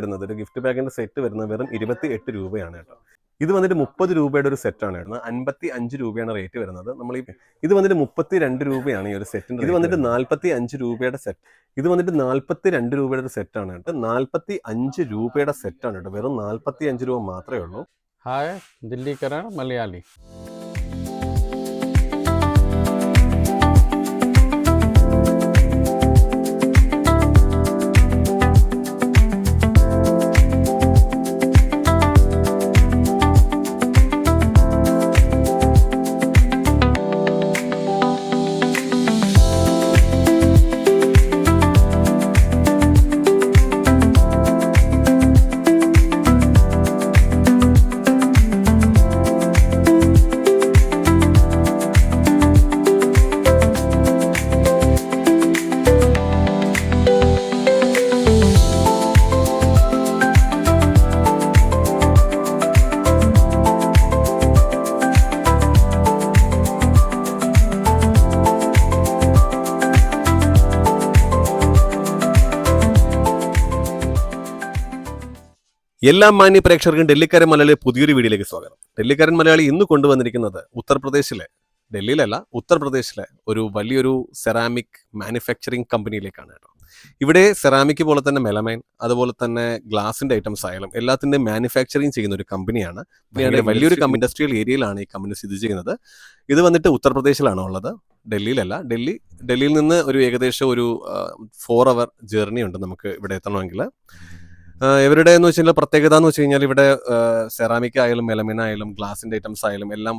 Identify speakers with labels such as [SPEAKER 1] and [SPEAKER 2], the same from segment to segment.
[SPEAKER 1] വരുന്നത് ഒരു gift ബാഗിന്റെ set വരുന്നത് വെറും 28 രൂപയാണ് കേട്ടോ. ഇത് വന്നിട്ട് 30 രൂപയുടെ ഒരു സെറ്റാണ് വരുന്നത്. 55 രൂപയാണ് റേറ്റ് വരുന്നത്. ഇത് വന്നിട്ട് 32 രൂപയാണ് ഈ ഒരു സെറ്റിന്. ഇത് വന്നിട്ട് 45 രൂപയുടെ സെറ്റ്. ഇത് വന്നിട്ട് 42 രൂപയുടെ ഒരു സെറ്റാണ് കേട്ടോ. 45 രൂപയുടെ സെറ്റാണ് കേട്ടോ. വെറും 45 രൂപ മാത്രമേ ഉള്ളൂ.
[SPEAKER 2] ഹായ്, ദില്ലി കരൺ മലയാളി.
[SPEAKER 1] എല്ലാ മാന്യ പ്രേക്ഷകർക്കും ഡൽഹിക്കാരൻ മലയാളി പുതിയൊരു വീഡിയോയിലേക്ക് സ്വാഗതം. ഡൽഹിക്കാരൻ മലയാളി ഇന്ന് കൊണ്ടുവന്നിരിക്കുന്നത് ഉത്തർപ്രദേശിലെ, ഡൽഹിയിലല്ല ഉത്തർപ്രദേശിലെ ഒരു വലിയൊരു സെറാമിക് മാനുഫാക്ചറിങ് കമ്പനിയിലേക്കാണ് കേട്ടോ. ഇവിടെ സെറാമിക് പോലെ തന്നെ മെലമൈൻ, അതുപോലെ തന്നെ ഗ്ലാസിന്റെ ഐറ്റംസ് ആയാലും എല്ലാത്തിൻ്റെയും മാനുഫാക്ചറിങ് ചെയ്യുന്ന ഒരു കമ്പനിയാണ്. വലിയൊരു ഇൻഡസ്ട്രിയൽ ഏരിയയിലാണ് ഈ കമ്പനി സ്ഥിതി ചെയ്യുന്നത്. ഇത് വന്നിട്ട് ഉത്തർപ്രദേശിലാണ് ഉള്ളത്, ഡൽഹിയിലല്ല. ഡൽഹിയിൽ നിന്ന് ഒരു ഏകദേശം ഒരു 4 hour ജേർണി ഉണ്ട് നമുക്ക് ഇവിടെ എത്തണമെങ്കിൽ. ഇവരുടെ എന്ന് വെച്ച് കഴിഞ്ഞാൽ പ്രത്യേകത എന്ന് വെച്ച് കഴിഞ്ഞാൽ ഇവിടെ സെറാമിക് ആയാലും മെലമിൻ ആയാലും ഗ്ലാസിന്റെ ഐറ്റംസ് ആയാലും എല്ലാം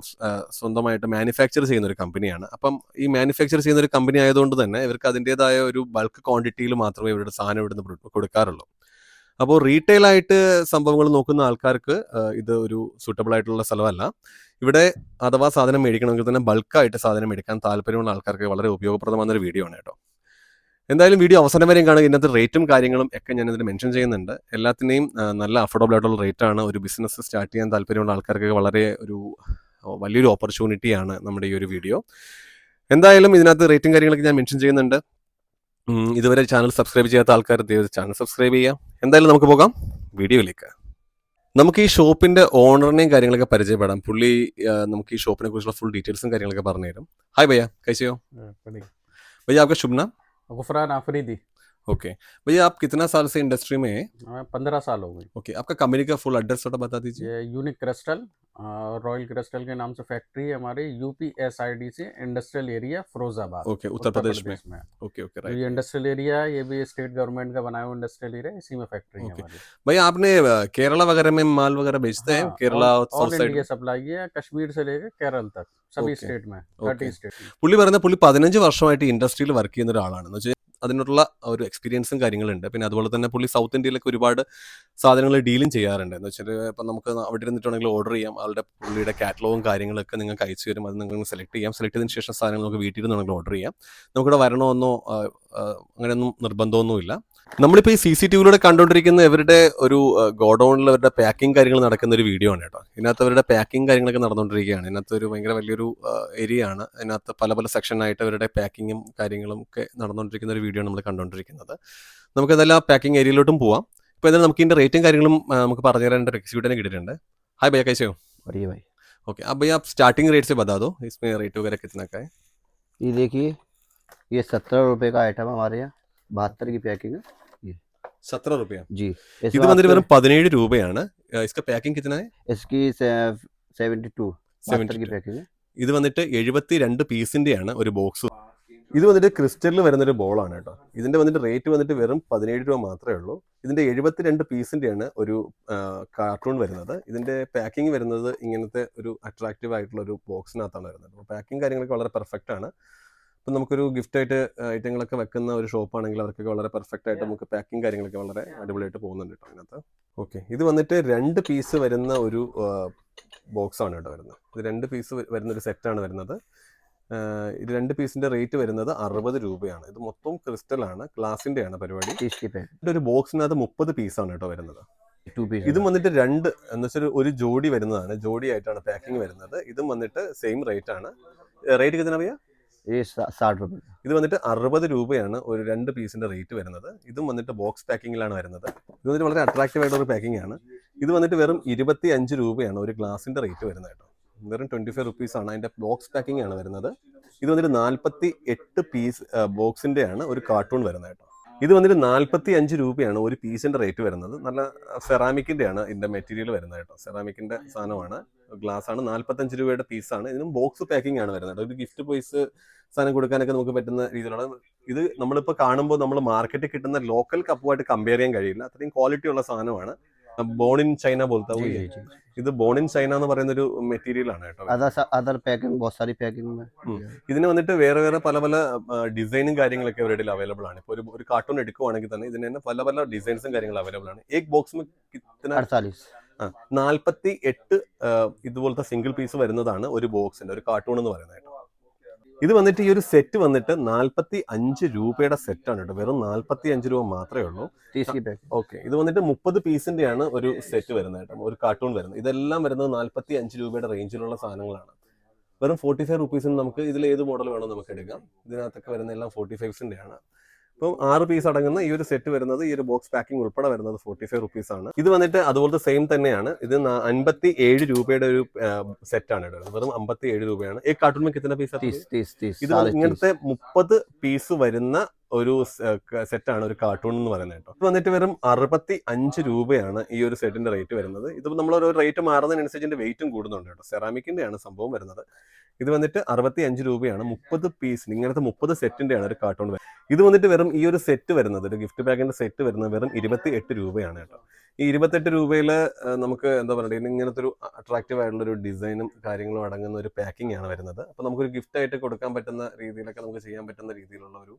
[SPEAKER 1] സ്വന്തമായിട്ട് മാനുഫാക്ചർ ചെയ്യുന്ന ഒരു കമ്പനിയാണ്. അപ്പം ഈ മാനുഫാക്ചർ ചെയ്യുന്ന ഒരു കമ്പനി ആയതുകൊണ്ട് തന്നെ ഇവർക്ക് അതിൻ്റെതായ ഒരു ബൾക്ക് ക്വാണ്ടിറ്റിയിൽ മാത്രമേ ഇവരുടെ സാധനം ഇവിടുന്ന് കൊടുക്കാറുള്ളൂ. അപ്പോൾ റീറ്റെയിൽ ആയിട്ട് സംഭവങ്ങൾ നോക്കുന്ന ആൾക്കാർക്ക് ഇത് ഒരു സൂട്ടബിൾ ആയിട്ടുള്ള സ്ഥലമല്ല. ഇവിടെ അഥവാ സാധനം മേടിക്കണമെങ്കിൽ തന്നെ ബൾക്കായിട്ട് സാധനം മേടിക്കാൻ താല്പര്യമുള്ള ആൾക്കാർക്ക് വളരെ ഉപയോഗപ്രദമായ ഒരു വീഡിയോ ആണ് കേട്ടോ. എന്തായാലും വീഡിയോ അവസാനം വരെയും കാണുക. ഇതിനകത്ത് റേറ്റും കാര്യങ്ങളും ഒക്കെ ഞാൻ ഇതിൽ മെൻഷൻ ചെയ്യുന്നുണ്ട്. എല്ലാത്തിനെയും നല്ല അഫോർഡബിൾ ആയിട്ടുള്ള റേറ്റ് ആണ്. ഒരു ബിസിനസ് സ്റ്റാർട്ട് ചെയ്യാൻ താല്പര്യമുള്ള ആൾക്കാർക്ക് വളരെ വലിയൊരു ഓപ്പർച്യൂണിറ്റിയാണ് നമ്മുടെ ഈ ഒരു വീഡിയോ. എന്തായാലും ഇതിനകത്ത് റേറ്റും കാര്യങ്ങളൊക്കെ ഞാൻ മെൻഷൻ ചെയ്യുന്നുണ്ട്. ഇതുവരെ ചാനൽ സബ്സ്ക്രൈബ് ചെയ്യാത്ത ആൾക്കാർ ചാനൽ സബ്സ്ക്രൈബ് ചെയ്യാം. എന്തായാലും നമുക്ക് പോകാം വീഡിയോയിലേക്ക്. നമുക്ക് ഈ ഷോപ്പിന്റെ ഓണറിനെയും കാര്യങ്ങളൊക്കെ പരിചയപ്പെടാം. പുള്ളി നമുക്ക് ഈ ഷോപ്പിനെ കുറിച്ചുള്ള ഫുൾ ഡീറ്റെയിൽസും കാര്യങ്ങളൊക്കെ പറഞ്ഞുതരും. ഹായ് ഭയ്യ, കൈസേ ഹോ? भैया आपका शुभ नाम?
[SPEAKER 2] गुफरान आफरीदी.
[SPEAKER 1] ओके भैया, आप कितना साल से इंडस्ट्री में है?
[SPEAKER 2] 15 साल हो गई.
[SPEAKER 1] ओके, आपका कंपनी का फुल एड्रेस थोड़ा बता दीजिए.
[SPEAKER 2] ये यूनिक क्रिस्टल, रॉयल क्रिस्टल के नाम से फैक्ट्री है हमारी, UPSID से industrial area Firozabad.
[SPEAKER 1] Okay, Uttar Pradesh में. Okay okay, right.
[SPEAKER 2] ये इंडस्ट्रियल एरिया है, ये भी स्टेट गवर्नमेंट का बनाया हुआ इंडस्ट्रियल एरिया, इसी में फैक्ट्री है हमारी.
[SPEAKER 1] भैया आपने केरला वगैरह में माल वगैरह बेचते हैं? केरला
[SPEAKER 2] ऑल इंडिया सप्लाई है, कश्मीर से लेकर केरल तक सभी स्टेट में 30 स्टेट.
[SPEAKER 1] പുള്ളി 15 വർഷമായിട്ട് ഇൻഡസ്ട്രിയിൽ വർക്ക് ചെയ്യുന്ന ഒരാളാണെന്ന് വെച്ചാൽ അതിനുള്ള ഒരു എക്സ്പീരിയൻസും കാര്യങ്ങളുണ്ട്. പിന്നെ അതുപോലെ തന്നെ പുള്ളി സൗത്ത് ഇന്ത്യയിലൊക്കെ ഒരുപാട് സാധനങ്ങൾ ഡീലും ചെയ്യാറുണ്ട്. എന്ന് വെച്ചാൽ ഇപ്പം നമുക്ക് അവിടെ ഇരുന്നിട്ടുണ്ടെങ്കിൽ ഓർഡർ ചെയ്യാം. പുള്ളിയുടെ കാറ്റലോഗും കാര്യങ്ങളൊക്കെ നിങ്ങൾക്ക് അയച്ചു തരും. അത് നിങ്ങൾക്ക് സെലക്ട് ചെയ്യാം. സെലക്ട് ചെയ്തതിന് ശേഷം സാധനങ്ങൾ നമുക്ക് വീട്ടിൽ നിന്നുണ്ടെങ്കിൽ ഓർഡർ ചെയ്യാം. നമുക്കിവിടെ വരണമെന്നോ അങ്ങനെയൊന്നും നിർബന്ധമൊന്നുമില്ല. നമ്മളിപ്പോൾ ഈ CCTVയിലൂടെ കണ്ടുകൊണ്ടിരിക്കുന്ന ഇവരുടെ ഒരു ഗോഡൗണിൽ അവരുടെ പാക്കിംഗ് കാര്യങ്ങൾ നടക്കുന്ന ഒരു വീഡിയോ ആണ് കേട്ടോ. ഇതിനകത്ത് അവരുടെ പാക്കിംഗ് കാര്യങ്ങളൊക്കെ നടന്നുകൊണ്ടിരിക്കുകയാണ്. ഇതിനകത്ത് ഒരു ഭയങ്കര വലിയൊരു ഏരിയ ആണ്. അതിനകത്ത് പല സെക്ഷനായിട്ട് അവരുടെ പാക്കിങ്ങും കാര്യങ്ങളും ഒക്കെ നടന്നുകൊണ്ടിരിക്കുന്ന ഒരു വീഡിയോ ആണ് നമ്മൾ കണ്ടുകൊണ്ടിരിക്കുന്നത്. നമുക്കതെല്ലാം പാക്കിംഗ് ഏരിയയിലോട്ടും പോവാം. ഇപ്പോൾ എന്തായാലും നമുക്ക് ഇതിൻ്റെ റേറ്റും കാര്യങ്ങളും നമുക്ക് പറഞ്ഞു തരാൻ ഒരു എക്സിക്യൂട്ടീവിനെ കിട്ടിയിട്ടുണ്ട്. ഹായ് भैया, कैसे हो?
[SPEAKER 3] बढ़िया भाई.
[SPEAKER 1] ओके, अब भैया आप स्टार्टिंग रेट से बता दो, इसमें रेट वगैरह कितना का है?
[SPEAKER 3] ये देखिए, ये 17 रुपये का आइटम हमारे यहाँ, 72 की पैकिंग है.
[SPEAKER 1] 17 रुपया
[SPEAKER 3] जी.
[SPEAKER 1] ഇത് വന്നിട്ട് വെറും 17 രൂപയാണ്. इसका पैकिंग कितना है?
[SPEAKER 3] इसकी 72 की पैकिंग है.
[SPEAKER 1] ഇത് വന്നിട്ട് 72 പീസിന്റെയാണ് ഒരു ബോക്സ്. ഇത് വന്നിട്ട് ക്രിസ്റ്റലിൽ വരുന്നൊരു ബോളാണ് കേട്ടോ. ഇതിന്റെ വന്നിട്ട് റേറ്റ് വന്നിട്ട് വെറും 17 രൂപ മാത്രമേ ഉള്ളൂ. ഇതിന്റെ 72 പീസിന്റെയാണ് ഒരു കാർട്ടൂൺ വരുന്നത്. ഇതിന്റെ പാക്കിംഗ് വരുന്നത് ഇങ്ങനത്തെ ഒരു അട്രാക്റ്റീവ് ആയിട്ടുള്ള ഒരു ബോക്സിനകത്താണ് വരുന്നത്. അപ്പോൾ പാക്കിംഗ് കാര്യങ്ങളൊക്കെ വളരെ പെർഫെക്റ്റ് ആണ്. ഇപ്പം നമുക്കൊരു ഗിഫ്റ്റ് ആയിട്ട് ഐറ്റങ്ങളൊക്കെ വെക്കുന്ന ഒരു ഷോപ്പാണെങ്കിൽ അവർക്കൊക്കെ വളരെ പെർഫെക്റ്റ് ആയിട്ട് നമുക്ക് പാക്കിംഗ് കാര്യങ്ങളൊക്കെ വളരെ അടിപൊളിയായിട്ട് പോകുന്നുണ്ട് കേട്ടോ അതിനകത്ത്. ഓക്കെ, ഇത് വന്നിട്ട് 2 പീസ് വരുന്ന ഒരു ബോക്സ് ആണ് കേട്ടോ വരുന്നത്. ഇത് 2 പീസ് വരുന്ന ഒരു സെറ്റാണ് വരുന്നത്. ഇത് 2 പീസിന്റെ റേറ്റ് വരുന്നത് 60 രൂപയാണ്. ഇത് മൊത്തം ക്രിസ്റ്റൽ ആണ്, ഗ്ലാസിന്റെ ആണ് പരിപാടി. ഒരു ബോക്സിനകത്ത് 30 പീസാണ് കേട്ടോ വരുന്നത്. ഇതും വന്നിട്ട് 2 എന്ന് വെച്ചാൽ ഒരു ജോഡി വരുന്നതാണ്. ജോഡി ആയിട്ടാണ് പാക്കിംഗ് വരുന്നത്. ഇതും വന്നിട്ട് സെയിം റേറ്റ് ആണ്. റേറ്റ് കിतना भैया?
[SPEAKER 3] ये 60 रुपए का।
[SPEAKER 1] ഇത് വന്നിട്ട് 60 രൂപയാണ് ഒരു 2 പീസിന്റെ റേറ്റ് വരുന്നത്. ഇതും വന്നിട്ട് ബോക്സ് പാക്കിങ്ങിലാണ് വരുന്നത്. ഇത് വന്നിട്ട് വളരെ അട്രാക്റ്റീവ് ആയിട്ടുള്ള ഒരു പാക്കിംഗ് ആണ്. ഇത് വന്നിട്ട് വെറും 25 രൂപയാണ് ഒരു ഗ്ലാസിന്റെ റേറ്റ് വരുന്നത് കേട്ടോ. വെറും 25 റുപ്പീസ് ആണ്. അതിന്റെ ബോക്സ് പാക്കിംഗ് ആണ് വരുന്നത്. ഇത് വന്നിട്ട് 48 പീസ് ബോക്സിന്റെ ആണ് ഒരു കാർട്ടൂൺ വരുന്നത് കേട്ടോ. ഇത് വന്നിട്ട് 45 രൂപയാണ് ഒരു പീസിന്റെ റേറ്റ് വരുന്നത്. നല്ല സെറാമിക്കിന്റെ ആണ് ഇതിന്റെ മെറ്റീരിയൽ വരുന്നത് കേട്ടോ. സെറാമിക്കിന്റെ സാധനമാണ്, ഗ്ലാസ് ആണ്. 45 രൂപയുടെ പീസാണ്. ഇതിനും ബോക്സ് പാക്കിംഗ് ആണ് വരുന്നത്. ഒരു ഗിഫ്റ്റ് പൈസ് സാധനം കൊടുക്കാനൊക്കെ നമുക്ക് പറ്റുന്ന രീതിയിലുള്ള ഇത് നമ്മളിപ്പോൾ കാണുമ്പോൾ നമ്മൾ മാർക്കറ്റിൽ കിട്ടുന്ന ലോക്കൽ കപ്പുമായിട്ട് കമ്പയർ ചെയ്യാൻ കഴിയില്ല. അത്രയും ക്വാളിറ്റി ഉള്ള സാധനമാണ്. ബോൺ ഇൻ ചൈന പോലത്തെ ഇത് ബോൺ ഇൻ ചൈന എന്ന് പറയുന്ന ഒരു മെറ്റീരിയൽ ആണ് കേട്ടോ.
[SPEAKER 3] अदर पैकिंग बहुत सारी पैकिंग में
[SPEAKER 1] ഇതിന് വന്നിട്ട് വേറെ പല ഡിസൈനും കാര്യങ്ങളൊക്കെ അവരുടെ അവൈലബിൾ ആണ്. ഇപ്പോൾ ഒരു കാർട്ടൂൺ എടുക്കുവാണെങ്കിൽ തന്നെ ഇതിന് തന്നെ പല ഡിസൈൻസും കാര്യങ്ങളും അവൈലബിൾ ആണ്. एक बॉक्स में 48 ഇതുപോലത്തെ സിംഗിൾ പീസ് വരുന്നതാണ് ഒരു ബോക്സിന്റെ ഒരു കാർട്ടൂൺ എന്ന് പറയുന്നത് കേട്ടോ. ഇത് വന്നിട്ട് ഈ ഒരു സെറ്റ് വന്നിട്ട് 45 രൂപയുടെ സെറ്റാണ് കേട്ടോ. വെറും 45 രൂപ മാത്രമേ ഉള്ളൂ. ഓക്കെ, ഇത് വന്നിട്ട് 30 പീസിന്റെയാണ് ഒരു സെറ്റ് വരുന്നത് കേട്ടോ, ഒരു കാർട്ടൂൺ വരുന്നത്. ഇതെല്ലാം വരുന്നത് 45 രൂപയുടെ റേഞ്ചിലുള്ള സാധനങ്ങളാണ്. വെറും 45 റുപ്പീസിന് നമുക്ക് ഇതിൽ ഏത് മോഡൽ വേണോ നമുക്ക് എടുക്കാം. ഇതിനകത്തൊക്കെ വരുന്ന എല്ലാം 45 ആണ്. അപ്പം 6 പീസ് അടങ്ങുന്ന ഈ ഒരു സെറ്റ് വരുന്നത്, ഈ ഒരു ബോക്സ് പാക്കിംഗ് ഉൾപ്പെടെ വരുന്നത് 45 റുപ്പീസ് ആണ്. ഇത് വന്നിട്ട് അതുപോലത്തെ സെയിം തന്നെയാണ്. ഇത് 57 രൂപയുടെ ഒരു സെറ്റാണ് ഇടുന്നത്. വെറും 57 രൂപയാണ്. ഈ കാർട്ടൂൺ में कितना പീസ്?
[SPEAKER 3] 30.
[SPEAKER 1] ഇത് ഇങ്ങനത്തെ 30 പീസ് വരുന്ന ഒരു സെറ്റാണ് ഒരു കാർട്ടൂൺ എന്ന് പറയുന്നത് കേട്ടോ. ഇത് വന്നിട്ട് വെറും 65 രൂപയാണ് ഈ ഒരു സെറ്റിന്റെ റേറ്റ് വരുന്നത്. ഇത് നമ്മൾ ഒരു റേറ്റ് മാറുന്നതിനനുസരിച്ച് ഇതിന്റെ വെയിറ്റും കൂടുന്നുണ്ട് കേട്ടോ. സെറാമിക്കിന്റെ ആണ് സംഭവം വരുന്നത്. ഇത് വന്നിട്ട് 65 രൂപയാണ്. 30 പീസ് ഇങ്ങനത്തെ 30 സെറ്റിന്റെ ആണ് ഒരു കാർട്ടൂൺ. ഇത് വന്നിട്ട് വെറും ഈ ഒരു സെറ്റ് വരുന്നത്, ഒരു ഗിഫ്റ്റ് പാക്കിന്റെ സെറ്റ് വരുന്നത് വെറും 28 രൂപയാണ് കേട്ടോ. ഈ 28 രൂപയിൽ നമുക്ക് എന്താ പറയുക, ഇങ്ങനത്തെ ഒരു അട്രാക്റ്റീവ് ആയിട്ടുള്ള ഒരു ഡിസൈനും കാര്യങ്ങളും അടങ്ങുന്ന ഒരു പാക്കിംഗ് ആണ് വരുന്നത്. അപ്പോൾ നമുക്കൊരു ഗിഫ്റ്റ് ആയിട്ട് കൊടുക്കാൻ പറ്റുന്ന രീതിയിലൊക്കെ നമുക്ക് ചെയ്യാൻ പറ്റുന്ന രീതിയിലുള്ള ഒരു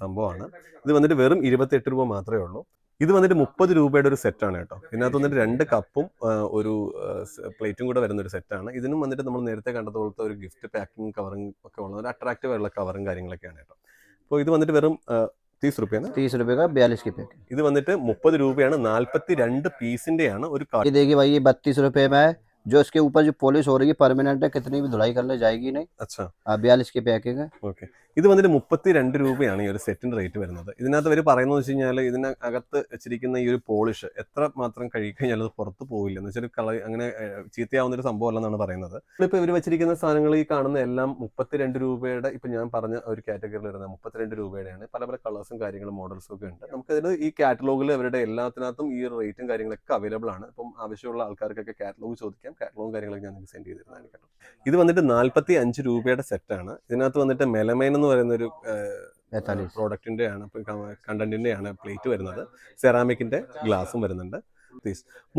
[SPEAKER 1] സംഭവമാണ്. ഇത് വന്നിട്ട് വെറും 28 രൂപ മാത്രമേ ഉള്ളൂ. ഇത് വന്നിട്ട് 30 രൂപയുടെ ഒരു സെറ്റാണ് കേട്ടോ. ഇതിനകത്ത് വന്നിട്ട് 2 കപ്പും ഒരു പ്ലേറ്റും കൂടെ വരുന്ന ഒരു സെറ്റാണ്. ഇതിനും വന്നിട്ട് നമ്മൾ നേരത്തെ കണ്ടതുപോലത്തെ ഒരു ഗിഫ്റ്റ് പാക്കിംഗ് കവറിങ് ഒക്കെ ഉള്ള ഒരു അട്രാക്റ്റീവ് ആയിട്ടുള്ള കവറും കാര്യങ്ങളൊക്കെയാണ് കേട്ടോ. അപ്പോൾ ഇത് വന്നിട്ട് വെറും 30 രൂപയാണ്.
[SPEAKER 3] 30 रुपए का 42 की पैकिंग.
[SPEAKER 1] ഇത് वന്നിട്ട് 30 രൂപയാണ്. 42 പീസിന്റെയാണ് ഒരു
[SPEAKER 3] ये
[SPEAKER 1] കാർട്ടൂൺ.
[SPEAKER 3] देखिए भाई, ये 32 रुपए में है. जो इसके ऊपर जो पॉलिश हो रही है परमानेंट है, कितनी भी धुलाई कर ले जाएगी नहीं.
[SPEAKER 1] अच्छा,
[SPEAKER 3] 42 की पैकिंग है.
[SPEAKER 1] ഓക്കെ. ഇത് വന്നിട്ട് 32 രൂപയാണ് ഈ ഒരു സെറ്റിന്റെ റേറ്റ് വരുന്നത്. ഇതിനകത്ത് അവർ പറയുന്നത് വെച്ച് കഴിഞ്ഞാൽ ഇതിനകത്ത് വെച്ചിരിക്കുന്ന ഈ ഒരു പോളിഷ് എത്ര മാത്രം കഴുകിക്കഴിഞ്ഞാൽ അത് പുറത്ത് പോവില്ല എന്ന് വെച്ചാൽ അങ്ങനെ ചീത്തയാവുന്ന ഒരു സംഭവം അല്ലെന്നാണ് പറയുന്നത്. ഇപ്പോൾ ഇവർ വെച്ചിരിക്കുന്ന സാധനങ്ങൾ ഈ കാണുന്ന എല്ലാം 32 രൂപയുടെ, ഇപ്പം ഞാൻ പറഞ്ഞ ഒരു കാറ്റഗറിയിൽ വരുന്നത് 32 രൂപയുടെയാണ്. പല കളേഴ്സും കാര്യങ്ങളും മോഡൽസും ഒക്കെ ഉണ്ട്. നമുക്കതിന് ഈ കാറ്റലോഗിൽ അവരുടെ എല്ലാത്തിനകത്തും ഈ റേറ്റും കാര്യങ്ങളൊക്കെ അവൈലബിൾ ആണ്. അപ്പം ആവശ്യമുള്ള ആൾക്കാർക്കൊക്കെ കാറ്റലോഗ് ചോദിക്കാം. കാറ്റലോഗും കാര്യങ്ങളൊക്കെ ഞാൻ നിങ്ങൾക്ക് സെൻഡ് ചെയ്തിരുന്നതാണ് കേട്ടോ. ഇത് വന്നിട്ട് 45 രൂപയുടെ സെറ്റാണ്. ഇതിനകത്ത് വന്നിട്ട് മെലമൈൻ എന്ന് പറയുന്ന ഒരു പ്രോഡക്റ്റിന്റെ ആണ്, കണ്ടന്റിന്റെ ആണ് പ്ലേറ്റ് വരുന്നത്. സെറാമിക്കിന്റെ ഗ്ലാസും വരുന്നുണ്ട്.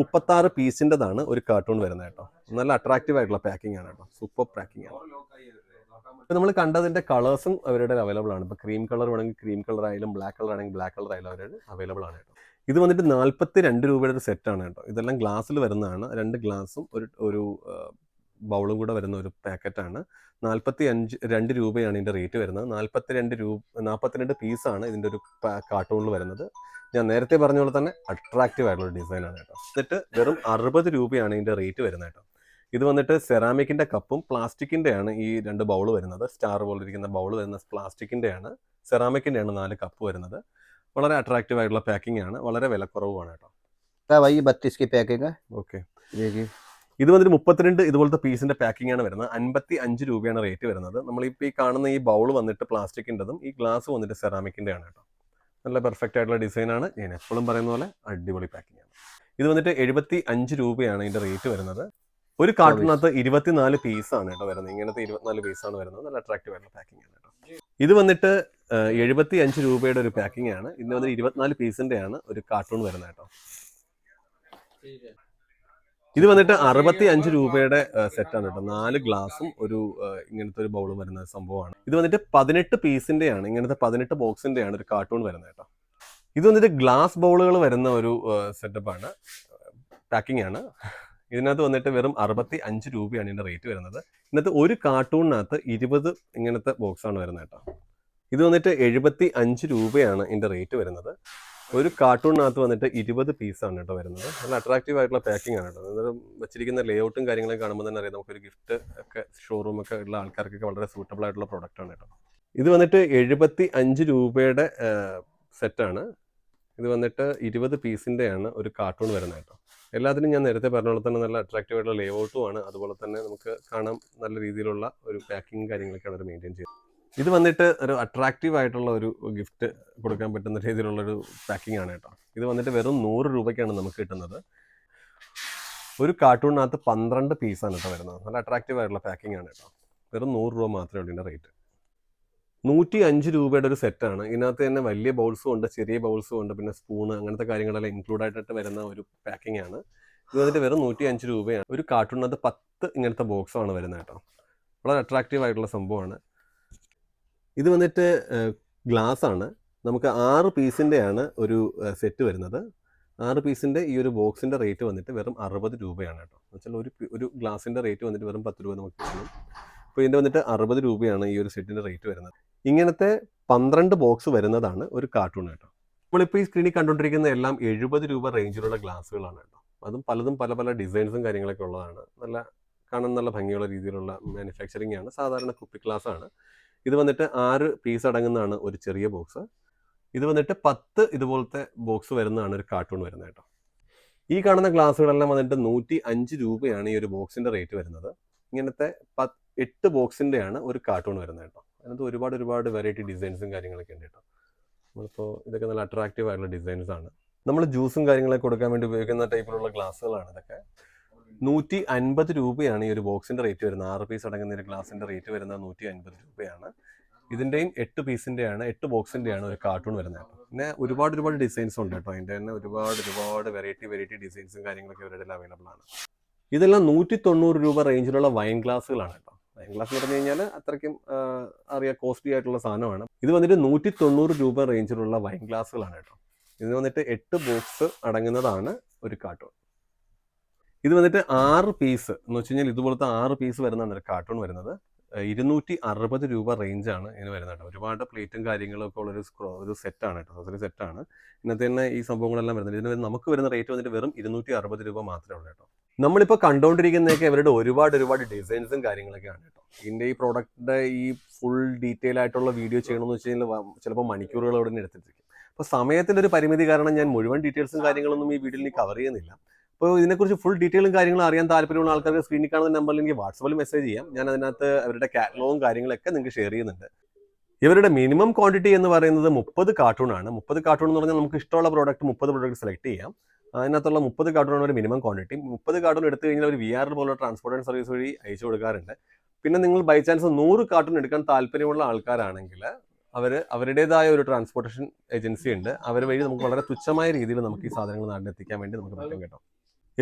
[SPEAKER 1] 36 പീസിൻ്റെതാണ് ഒരു കാർട്ടൂൺ വരുന്നത് കേട്ടോ. നല്ല അട്രാക്റ്റീവ് ആയിട്ടുള്ള പാക്കിംഗ് ആണ് കേട്ടോ. സൂപ്പർ പാക്കിംഗ് ആണ്. ഇപ്പം നമ്മൾ കണ്ടതിന്റെ കളേഴ്സും അവരുടെ അവൈലബിൾ ആണ്. ഇപ്പോൾ ക്രീം കളർ വേണമെങ്കിൽ ക്രീം കളർ ആയാലും ബ്ലാക്ക് കളർ ആണെങ്കിൽ ബ്ലാക്ക് കളർ ആയാലും അവരുടെ അവൈലബിൾ ആണ് കേട്ടോ. ഇത് വന്നിട്ട് 42 രൂപയുടെ ഒരു സെറ്റാണ് കേട്ടോ. ഇതെല്ലാം ഗ്ലാസ്സിൽ വരുന്നതാണ്. 2 ഗ്ലാസും ഒരു ബൗളും കൂടെ വരുന്ന ഒരു പാക്കറ്റാണ്. 42 രൂപയാണ് ഇതിൻ്റെ റേറ്റ് വരുന്നത്. 42 പീസാണ് ഇതിൻ്റെ ഒരു കാർട്ടൂണിൽ വരുന്നത്. ഞാൻ നേരത്തെ പറഞ്ഞ പോലെ തന്നെ അട്രാക്റ്റീവ് ആയിട്ടുള്ള ഡിസൈനാണ് കേട്ടോ. എന്നിട്ട് വെറും 60 രൂപയാണ് ഇതിൻ്റെ റേറ്റ് വരുന്നത് കേട്ടോ. ഇത് വന്നിട്ട് സെറാമിക്കിൻ്റെ കപ്പും പ്ലാസ്റ്റിക്കിൻ്റെ ആണ് ഈ 2 ബൗൾ വരുന്നത്. സ്റ്റാർ പോലെ ഇരിക്കുന്ന ബൗൾ വരുന്ന പ്ലാസ്റ്റിക്കിൻ്റെ ആണ്. സെറാമിക്കിൻ്റെ ആണ് 4 കപ്പ് വരുന്നത്. വളരെ അട്രാക്റ്റീവ് ആയിട്ടുള്ള പാക്കിംഗ് ആണ്. വളരെ വിലക്കുറവാണ് കേട്ടോ.
[SPEAKER 3] 32 की पैकिंग है.
[SPEAKER 1] ഓക്കെ. ഇത് വന്നിട്ട് 32 ഇതുപോലത്തെ പീസിന്റെ പാക്കിംഗ് ആണ് വരുന്നത്. 55 രൂപയാണ് റേറ്റ് വരുന്നത്. നമ്മളിപ്പോൾ ഈ കാണുന്ന ഈ ബൗൾ വന്നിട്ട് പ്ലാസ്റ്റിക്കിൻ്റെതും ഈ ഗ്ലാസ് വന്നിട്ട് സെറാമിക്കിൻ്റെ ആണ് കേട്ടോ. നല്ല പെർഫെക്റ്റ് ആയിട്ടുള്ള ഡിസൈനാണ്. ഞാൻ എപ്പോഴും പറയുന്ന പോലെ അടിപൊളി പാക്കിംഗ് ആണ്. ഇത് വന്നിട്ട് 75 രൂപയാണ് ഇതിന്റെ റേറ്റ് വരുന്നത്. ഒരു കാർട്ടൂണിനകത്ത് 24 പീസാണ് കേട്ടോ വരുന്നത്. ഇങ്ങനത്തെ 24 പീസാണ് വരുന്നത്. നല്ല അട്രാക്റ്റീവ് ആയിട്ടുള്ള പാക്കിംഗ് ആണ് കേട്ടോ. ഇത് വന്നിട്ട് 75 രൂപയുടെ ഒരു പാക്കിംഗ് ആണ്. ഇതിന് വന്നിട്ട് 24 പീസിന്റെ ആണ് ഒരു കാർട്ടൂൺ വരുന്നത് കേട്ടോ. ഇത് വന്നിട്ട് 65 രൂപയുടെ സെറ്റാണ് കേട്ടോ. 4 ഗ്ലാസും ഒരു ഇങ്ങനത്തെ ഒരു ബൗളും വരുന്ന സംഭവമാണ്. ഇത് വന്നിട്ട് 18 പീസിന്റെ ആണ്. ഇങ്ങനത്തെ 18 ബോക്സിന്റെ ആണ് ഒരു കാർട്ടൂൺ വരുന്നത് കേട്ടോ. ഇത് വന്നിട്ട് ഗ്ലാസ് ബൗളുകൾ വരുന്ന ഒരു സെറ്റപ്പാണ്, പാക്കിംഗ് ആണ്. ഇതിനകത്ത് വന്നിട്ട് വെറും 65 രൂപയാണ് ഇതിന്റെ റേറ്റ് വരുന്നത്. ഇതിനകത്ത് ഒരു കാർട്ടൂണിനകത്ത് 20 ഇങ്ങനത്തെ ബോക്സാണ് വരുന്നത് കേട്ടോ. ഇത് വന്നിട്ട് 75 രൂപയാണ് ഇതിന്റെ റേറ്റ് വരുന്നത്. ഒരു കാർട്ടൂണിനകത്ത് വന്നിട്ട് 20 പീസാണ് കേട്ടോ വരുന്നത്. നല്ല അട്രാക്റ്റീവ് ആയിട്ടുള്ള പാക്കിംഗ് ആണ് കേട്ടോ. അന്നേരം വെച്ചിരിക്കുന്ന ലേഔട്ടും കാര്യങ്ങളൊക്കെ കാണുമ്പോൾ തന്നെ അറിയാം നമുക്കൊരു ഗിഫ്റ്റ് ഒക്കെ ഷോറൂം ഒക്കെ ഉള്ള ആൾക്കാർക്കൊക്കെ വളരെ സൂട്ടബിൾ ആയിട്ടുള്ള പ്രൊഡക്റ്റ് ആണ് കേട്ടോ. ഇത് വന്നിട്ട് 75 രൂപയുടെ സെറ്റാണ്. ഇത് വന്നിട്ട് 20 പീസിൻ്റെയാണ് ഒരു കാർട്ടൂൺ വരുന്നത് കേട്ടോ. എല്ലാത്തിനും ഞാൻ നേരത്തെ പറഞ്ഞ പോലെ തന്നെ നല്ല അട്രാക്റ്റീവ് ആയിട്ടുള്ള ലേഔട്ടും ആണ്. അതുപോലെ തന്നെ നമുക്ക് കാണാൻ നല്ല രീതിയിലുള്ള ഒരു പാക്കിങ് കാര്യങ്ങളൊക്കെയാണ് അവർ മെയിൻറ്റെയിൻ ചെയ്യുന്നത്. ഇത് വന്നിട്ട് ഒരു അട്രാക്റ്റീവ് ആയിട്ടുള്ള ഒരു ഗിഫ്റ്റ് കൊടുക്കാൻ പറ്റുന്ന രീതിയിലുള്ളൊരു പാക്കിംഗ് ആണ് കേട്ടോ. ഇത് വന്നിട്ട് വെറും 100 രൂപയ്ക്കാണ് നമുക്ക് കിട്ടുന്നത്. ഒരു കാർട്ടൂണിനകത്ത് 12 പീസാണ് കേട്ടോ വരുന്നത്. നല്ല അട്രാക്റ്റീവ് ആയിട്ടുള്ള പാക്കിംഗ് ആണ് കേട്ടോ. വെറും 100 രൂപ മാത്രമേ ഉള്ളൂ ഇതിൻ്റെ റേറ്റ്. 105 രൂപയുടെ ഒരു സെറ്റാണ്. ഇതിനകത്ത് തന്നെ വലിയ ബൗൾസും ഉണ്ട്, ചെറിയ ബൗൾസും ഉണ്ട്, പിന്നെ സ്പൂണ് അങ്ങനത്തെ കാര്യങ്ങളെല്ലാം ഇൻക്ലൂഡ് ആയിട്ട് വരുന്ന ഒരു പാക്കിംഗ് ആണ്. ഇത് വന്നിട്ട് വെറും 105 രൂപയാണ്. ഒരു കാർട്ടൂണിനകത്ത് 10 ഇങ്ങനത്തെ ബോക്സാണ് വരുന്നത് കേട്ടോ. വളരെ അട്രാക്റ്റീവ് ആയിട്ടുള്ള സംഭവമാണ്. ഇത് വന്നിട്ട് ഗ്ലാസ് ആണ്. നമുക്ക് 6 പീസിൻ്റെയാണ് ഒരു സെറ്റ് വരുന്നത്. 6 പീസിൻ്റെ ഈ ഒരു ബോക്സിൻ്റെ റേറ്റ് വന്നിട്ട് വെറും 60 രൂപയാണ് കേട്ടോ. എന്ന് വെച്ചാൽ ഒരു ഗ്ലാസിൻ്റെ റേറ്റ് വന്നിട്ട് വെറും 10 രൂപ നമുക്ക് കിട്ടും. അപ്പോൾ ഇതിൻ്റെ വന്നിട്ട് 60 രൂപയാണ് ഈ ഒരു സെറ്റിൻ്റെ റേറ്റ് വരുന്നത്. ഇങ്ങനത്തെ 12 ബോക്സ് വരുന്നതാണ് ഒരു കാർട്ടൂൺ കേട്ടോ. നമ്മളിപ്പോൾ ഈ സ്ക്രീനിൽ കണ്ടുകൊണ്ടിരിക്കുന്ന എല്ലാം 70 രൂപ റേഞ്ചിലുള്ള ഗ്ലാസ്സുകളാണ് കേട്ടോ. അതും പലതും പല പല ഡിസൈൻസും കാര്യങ്ങളൊക്കെ ഉള്ളതാണ്. കാണാൻ നല്ല ഭംഗിയുള്ള രീതിയിലുള്ള മാനുഫാക്ചറിങ് ആണ്. സാധാരണ കുപ്പി ഗ്ലാസ് ആണ്. ഇത് വന്നിട്ട് 6 പീസ് അടങ്ങുന്നതാണ് ഒരു ചെറിയ ബോക്സ്. ഇത് വന്നിട്ട് 10 ഇതുപോലത്തെ ബോക്സ് വരുന്നതാണ് ഒരു കാർട്ടൂൺ വരുന്നത് കേട്ടോ. ഈ കാണുന്ന ഗ്ലാസ്സുകളെല്ലാം വന്നിട്ട് 105 രൂപയാണ് ഈ ഒരു ബോക്സിൻ്റെ റേറ്റ് വരുന്നത്. ഇങ്ങനത്തെ 8 ബോക്സിൻ്റെയാണ് ഒരു കാർട്ടൂൺ വരുന്നത് കേട്ടോ. അതിനകത്ത് ഒരുപാട് വെറൈറ്റി ഡിസൈൻസും കാര്യങ്ങളൊക്കെ ഉണ്ട് കേട്ടോ. നമ്മളിപ്പോൾ ഇതൊക്കെ നല്ല അട്രാക്റ്റീവ് ആയിട്ടുള്ള ഡിസൈൻസ് ആണ്. നമ്മൾ ജ്യൂസും കാര്യങ്ങളൊക്കെ കൊടുക്കാൻ വേണ്ടി ഉപയോഗിക്കുന്ന ടൈപ്പിലുള്ള ഗ്ലാസ്സുകളാണ് ഇതൊക്കെ. 150 രൂപയാണ് ഈ ഒരു ബോക്സിൻ്റെ റേറ്റ് വരുന്നത്. 6 പീസ് അടങ്ങുന്ന ഒരു ഗ്ലാസിൻ്റെ റേറ്റ് വരുന്നത് 150 രൂപയാണ്. ഇതിൻ്റെയും 8 പീസിൻ്റെയാണ് 8 ബോക്സിൻ്റെയാണ് ഒരു കാർട്ടൂൺ വരുന്നത് കേട്ടോ. പിന്നെ ഒരുപാട് ഡിസൈൻസ് ഉണ്ട് കേട്ടോ. അതിൻ്റെ തന്നെ ഒരുപാട് വെറൈറ്റി ഡിസൈൻസും കാര്യങ്ങളൊക്കെ ഇവരുടെ അവൈലബിൾ ആണ്. ഇതെല്ലാം 190 രൂപ റേഞ്ചിലുള്ള വൈൻ ഗ്ലാസ്സുകളാണ് കേട്ടോ. വൈൻ ഗ്ലാസ് എന്ന് പറഞ്ഞു കഴിഞ്ഞാൽ അത്രയ്ക്കും കോസ്റ്റ്ലി ആയിട്ടുള്ള സാധനമാണ്. ഇത് വന്നിട്ട് 190 രൂപ റേഞ്ചിലുള്ള വൈൻ ഗ്ലാസ്സുകളാണ് കേട്ടോ. ഇത് വന്നിട്ട് 8 ബോക്സ് അടങ്ങുന്നതാണ് ഒരു കാർട്ടൂൺ. ഇത് വന്നിട്ട് 6 പീസ് എന്ന് വെച്ച് കഴിഞ്ഞാൽ ഇതുപോലത്തെ 6 പീസ് വരുന്നതാണ് ഒരു കാർട്ടൂൺ വരുന്നത്. 260 രൂപ റേഞ്ചാണ് ഇതിന് വരുന്നത് കേട്ടോ. ഒരുപാട് പ്ലേറ്റും കാര്യങ്ങളൊക്കെ ഉള്ളൊരു ഒരു സെറ്റാണ് കേട്ടോ. ഒരു സെറ്റാണ്. ഇന്നത്തെ തന്നെ ഈ സംഭവങ്ങളെല്ലാം വരുന്നത്. ഇതിന് നമുക്ക് വരുന്ന റേറ്റ് വന്നിട്ട് വെറും 260 രൂപ മാത്രമേ ഉള്ളൂ കേട്ടോ. നമ്മളിപ്പോൾ കണ്ടുകൊണ്ടിരിക്കുന്നതൊക്കെ ഇവരുടെ ഒരുപാട് ഡിസൈൻസും കാര്യങ്ങളൊക്കെയാണ് കേട്ടോ. ഇതിൻ്റെ ഈ പ്രോഡക്റ്റിൻ്റെ ഈ ഫുൾ ഡീറ്റെയിൽ ആയിട്ടുള്ള വീഡിയോ ചെയ്യണമെന്ന് വെച്ച് കഴിഞ്ഞാൽ ചിലപ്പോൾ മണിക്കൂറുകളോടെ തന്നെ എടുത്തിരിക്കും. അപ്പോൾ സമയത്തിൻ്റെ ഒരു പരിമിതി കാരണം ഞാൻ മുഴുവൻ ഡീറ്റെയിൽസും കാര്യങ്ങളൊന്നും ഈ വീഡിയോയിൽ കവർ ചെയ്യുന്നില്ല. അപ്പോൾ ഇതിനെക്കുറിച്ച് ഫുൾ ഡീറ്റെയിലും കാര്യങ്ങളും അറിയാൻ താല്പര്യമുള്ള ആൾക്കാർക്ക് സ്ക്രീനിൽ കാണുന്ന നമ്പറിൽ എനിക്ക് വാട്സപ്പിൽ മെസ്സേജ് ചെയ്യാം. ഞാൻ അതിനകത്ത് അവരുടെ കാറ്റലോഗും കാര്യങ്ങളൊക്കെ നിങ്ങൾക്ക് ഷെയർ ചെയ്യുന്നുണ്ട്. ഇവരുടെ മിനിമം ക്വാണ്ടിറ്റി എന്ന് പറയുന്നത് 30 കാർട്ടൂൺ ആണ്. 30 കാർട്ടൂൺ എന്ന് പറഞ്ഞാൽ നമുക്ക് ഇഷ്ടമുള്ള പ്രോഡക്റ്റ് 30 പ്രോഡക്റ്റ് സെലക്ട് ചെയ്യാം. അതിനകത്തുള്ള 30 കാർട്ടൂണാണ് ഒരു മിനിമം ക്വാണ്ടിറ്റി. 30 കാർട്ടൂൺ എടുത്തു കഴിഞ്ഞാൽ ഒരു VR പോലുള്ള ട്രാൻസ്പോർട്ട് ആൻഡ് സർവീസ് വഴി അയച്ചു കൊടുക്കാറുണ്ട്. പിന്നെ നിങ്ങൾ ബൈ ചാൻസ് 100 കാർട്ടൂൺ എടുക്കാൻ താല്പര്യമുള്ള ആൾക്കാരാണെങ്കിൽ അവരുടേതായ ഒരു ട്രാൻസ്പോർട്ടേഷൻ ഏജൻസി ഉണ്ട്. അവർ വഴി നമുക്ക് വളരെ തുച്ഛമായ രീതിയിൽ നമുക്ക് ഈ സാധനങ്ങൾ നാട്ടിലെത്തിക്കാൻ വേണ്ടി നമുക്ക് പറ്റും കേട്ടോ.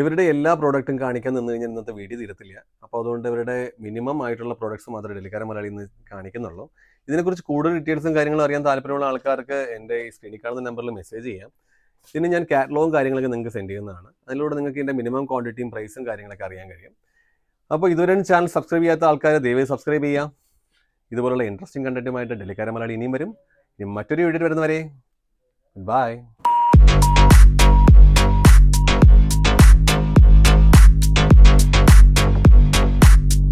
[SPEAKER 1] ഇവരുടെ എല്ലാ പ്രോഡക്റ്റും കാണിക്കാൻ നിന്ന് കഴിഞ്ഞാൽ ഇന്നത്തെ വീഡിയോ തീരത്തില്ല. അപ്പോൾ അതുകൊണ്ട് ഇവരുടെ മിനിമം ആയിട്ടുള്ള പ്രോഡക്ട്സ് മാത്രമേ ഡെല്ലിക്കാരൻ മലയാളി ഇന്ന് കാണിക്കുന്നുള്ളൂ. ഇതിനെക്കുറിച്ച് കൂടുതൽ ഡീറ്റെയിൽസും കാര്യങ്ങളും അറിയാൻ താല്പര്യമുള്ള ആൾക്കാർക്ക് എൻ്റെ ഈ സ്ക്രീനിൽ കാണുന്ന നമ്പറിൽ മെസ്സേജ് ചെയ്യാം. ഇതിന് ഞാൻ കാറ്റലോഗും കാര്യങ്ങളൊക്കെ നിങ്ങൾക്ക് സെൻഡ് ചെയ്യുന്നതാണ്. അതിലൂടെ നിങ്ങൾക്ക് ഇതിൻ്റെ മിനിമം ക്വാണ്ടിറ്റിയും പ്രൈസും കാര്യങ്ങളൊക്കെ അറിയാൻ കഴിയും. അപ്പോൾ ഇതുവരെ ചാനൽ സബ്സ്ക്രൈബ് ചെയ്യാത്ത ആൾക്കാർ ദയവായി സബ്സ്ക്രൈബ് ചെയ്യാം. ഇതുപോലുള്ള ഇൻട്രസ്റ്റിംഗ് കണ്ടന്റുമായിട്ട് ഡെല്ലിക്കാരൻ മലയാളി ഇനിയും വരും. ഇനി മറ്റൊരു വീഡിയോ വരുന്നവരെ ബൈ.